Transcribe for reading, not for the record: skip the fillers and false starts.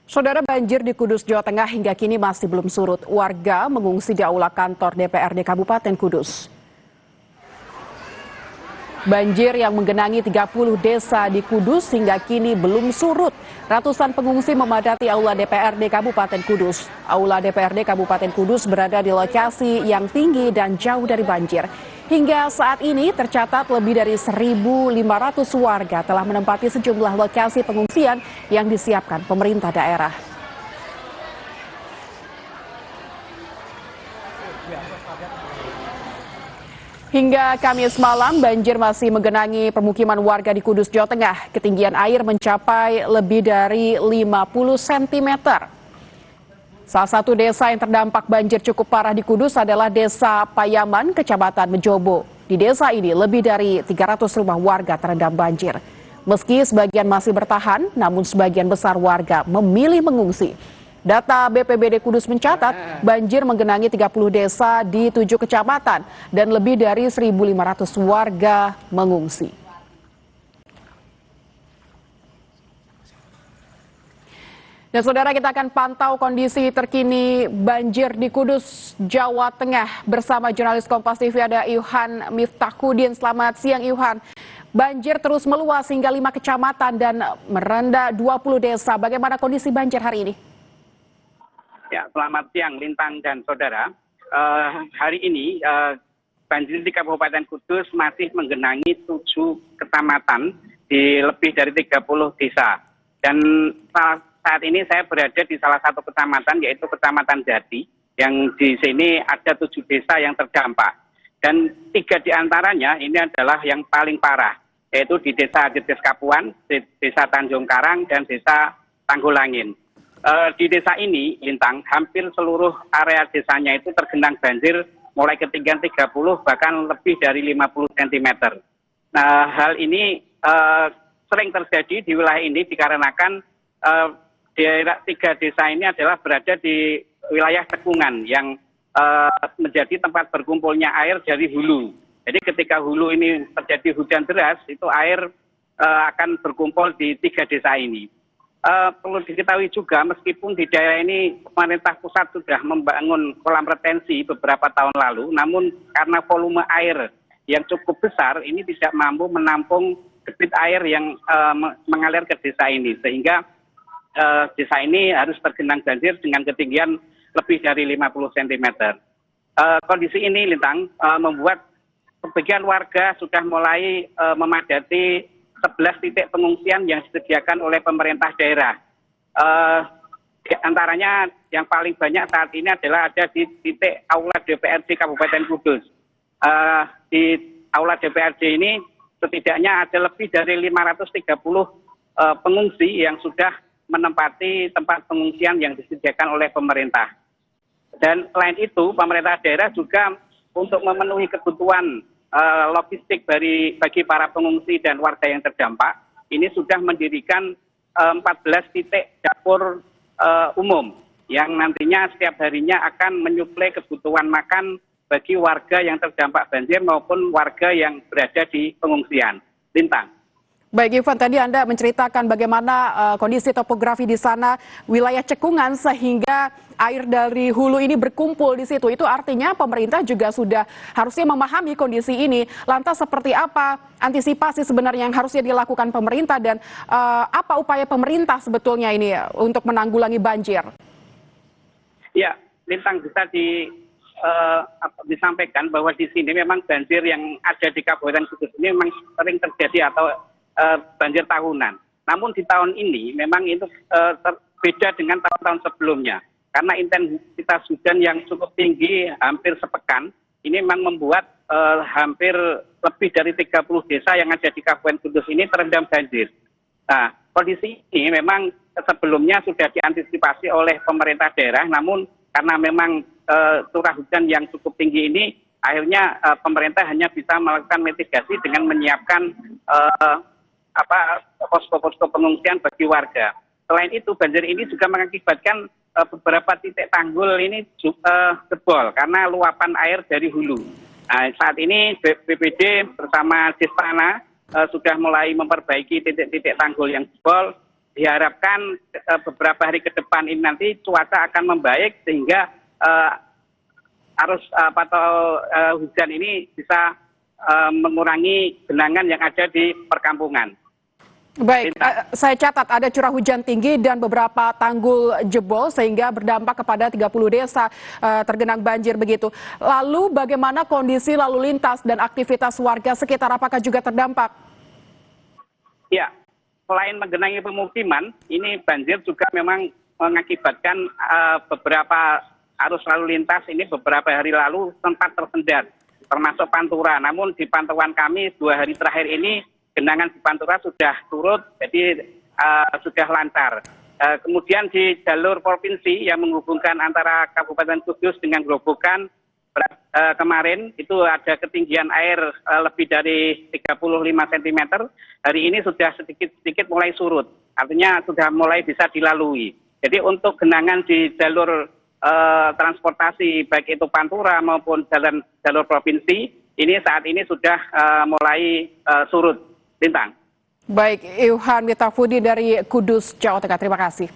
Saudara, banjir di Kudus, Jawa Tengah hingga kini masih belum surut. Warga mengungsi di aula kantor DPRD Kabupaten Kudus. Banjir yang menggenangi 30 desa di Kudus hingga kini belum surut. Ratusan pengungsi memadati aula DPRD Kabupaten Kudus. Aula DPRD Kabupaten Kudus berada di lokasi yang tinggi dan jauh dari banjir. Hingga saat ini tercatat lebih dari 1.500 warga telah menempati sejumlah lokasi pengungsian yang disiapkan pemerintah daerah. Hingga Kamis malam, banjir masih menggenangi permukiman warga di Kudus, Jawa Tengah. Ketinggian air mencapai lebih dari 50 cm. Salah satu desa yang terdampak banjir cukup parah di Kudus adalah Desa Payaman, Kecamatan Mejobo. Di desa ini lebih dari 300 rumah warga terendam banjir. Meski sebagian masih bertahan, namun sebagian besar warga memilih mengungsi. Data BPBD Kudus mencatat banjir menggenangi 30 desa di 7 kecamatan dan lebih dari 1.500 warga mengungsi. Dan saudara, kita akan pantau kondisi terkini banjir di Kudus, Jawa Tengah bersama jurnalis Kompas TV ada Ilhan Miftahudin. Selamat siang Ilhan. Banjir terus meluas hingga 5 kecamatan dan merendam 20 desa. Bagaimana kondisi banjir hari ini? Ya, selamat siang Lintang dan saudara. Hari ini banjir di Kabupaten Kudus masih menggenangi 7 kecamatan di lebih dari 30 desa. Dan saat ini saya berada di salah satu kecamatan, yaitu Kecamatan Jati, yang di sini ada 7 desa yang terdampak. Dan 3 diantaranya ini adalah yang paling parah, yaitu di Desa Jedes Kapuan, Desa Tanjung Karang, dan Desa Tanggulangin. Di desa ini, Lintang, hampir seluruh area desanya itu tergenang banjir mulai ketinggian 30 bahkan lebih dari 50 cm. Nah, hal ini sering terjadi di wilayah ini dikarenakan daerah 3 desa ini adalah berada di wilayah cekungan yang menjadi tempat berkumpulnya air dari hulu. Jadi ketika hulu ini terjadi hujan deras, itu air akan berkumpul di 3 desa ini. Perlu diketahui juga, meskipun di daerah ini pemerintah pusat sudah membangun kolam retensi beberapa tahun lalu, namun karena volume air yang cukup besar, ini tidak mampu menampung debit air yang mengalir ke desa ini, sehingga desa ini harus tergenang banjir dengan ketinggian lebih dari 50 cm. Kondisi ini, Lintang, membuat sebagian warga sudah mulai memadati 11 titik pengungsian yang disediakan oleh pemerintah daerah. Di antaranya yang paling banyak saat ini adalah ada di titik aula DPRD Kabupaten Kudus. Di aula DPRD ini setidaknya ada lebih dari 530 pengungsi yang sudah menempati tempat pengungsian yang disediakan oleh pemerintah. Dan selain itu, pemerintah daerah juga untuk memenuhi kebutuhan logistik bagi para pengungsi dan warga yang terdampak, ini sudah mendirikan 14 titik dapur umum yang nantinya setiap harinya akan menyuplai kebutuhan makan bagi warga yang terdampak banjir maupun warga yang berada di pengungsian. Lintang. Baik Ivan, tadi Anda menceritakan bagaimana kondisi topografi di sana, wilayah cekungan sehingga air dari hulu ini berkumpul di situ. Itu artinya pemerintah juga sudah harusnya memahami kondisi ini. Lantas seperti apa antisipasi sebenarnya yang harusnya dilakukan pemerintah dan apa upaya pemerintah sebetulnya ini untuk menanggulangi banjir? Ya, Lintang, bisa disampaikan bahwa di sini memang banjir yang ada di Kabupaten Kudus ini memang sering terjadi atau banjir tahunan. Namun di tahun ini memang itu berbeda dengan tahun-tahun sebelumnya. Karena intensitas hujan yang cukup tinggi, hampir sepekan, ini memang membuat hampir lebih dari 30 desa yang ada di Kabupaten Kudus ini terendam banjir. Nah, kondisi ini memang sebelumnya sudah diantisipasi oleh pemerintah daerah, namun karena memang curah hujan yang cukup tinggi ini, akhirnya pemerintah hanya bisa melakukan mitigasi dengan menyiapkan posko-posko pengungsian bagi warga. Selain itu, banjir ini juga mengakibatkan beberapa titik tanggul ini jebol karena luapan air dari hulu. Nah, saat ini BPBD bersama Distana sudah mulai memperbaiki titik-titik tanggul yang jebol diharapkan beberapa hari ke depan ini nanti cuaca akan membaik sehingga arus hujan ini bisa mengurangi genangan yang ada di perkampungan. Baik, saya catat ada curah hujan tinggi dan beberapa tanggul jebol sehingga berdampak kepada 30 desa tergenang banjir begitu. Lalu bagaimana kondisi lalu lintas dan aktivitas warga sekitar, apakah juga terdampak? Ya, selain menggenangi pemukiman, ini banjir juga memang mengakibatkan beberapa arus lalu lintas ini beberapa hari lalu sempat tersendat, termasuk Pantura. Namun di pantauan kami 2 hari terakhir ini genangan di Pantura sudah turut, jadi sudah lancar. Kemudian di jalur provinsi yang menghubungkan antara Kabupaten Kudus dengan Grobogan, kemarin itu ada ketinggian air lebih dari 35 cm. Hari ini sudah sedikit mulai surut, artinya sudah mulai bisa dilalui. Jadi untuk genangan di jalur transportasi baik itu Pantura maupun jalur provinsi ini saat ini sudah mulai surut. Lintang. Baik, Ilhan Mitafudi dari Kudus, Jawa Tengah. Terima kasih.